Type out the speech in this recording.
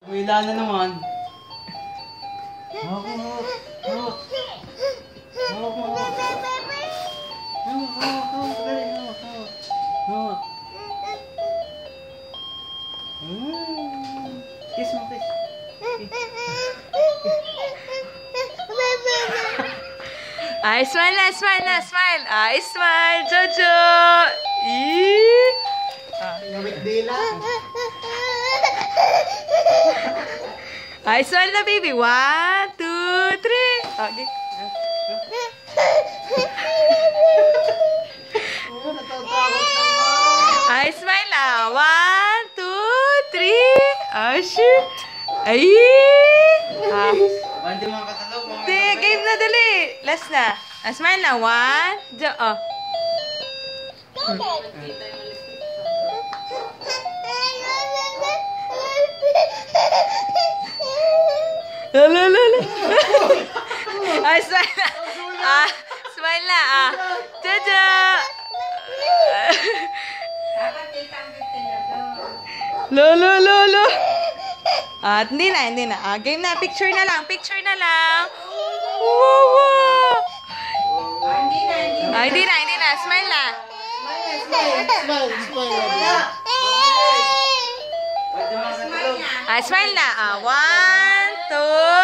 Wala na naman. Hawak mo, hawak. Hawak. Hawak mo, hawak. Hawak, hawak, hawak. Dali, hawak, hawak. Hawak. Kiss mo, kiss. Ay, smile na, smile na, smile. Ay, smile, Jojo. Ngawit dila. Ay, smile na, baby. 1, 2, 3. Okay. Ay, smile na. 1, 2, 3. Oh, shoot. Ay! Hindi mga katalog. Game na, dali. Last na. Smile na. 1. Oh. Lala. Ay, smile na. Smile na. Jojo. Lolo. Hindi na. Game na. Picture na lang. Wow. Hindi na. Smile na. Smile. Smile na. 1, 2,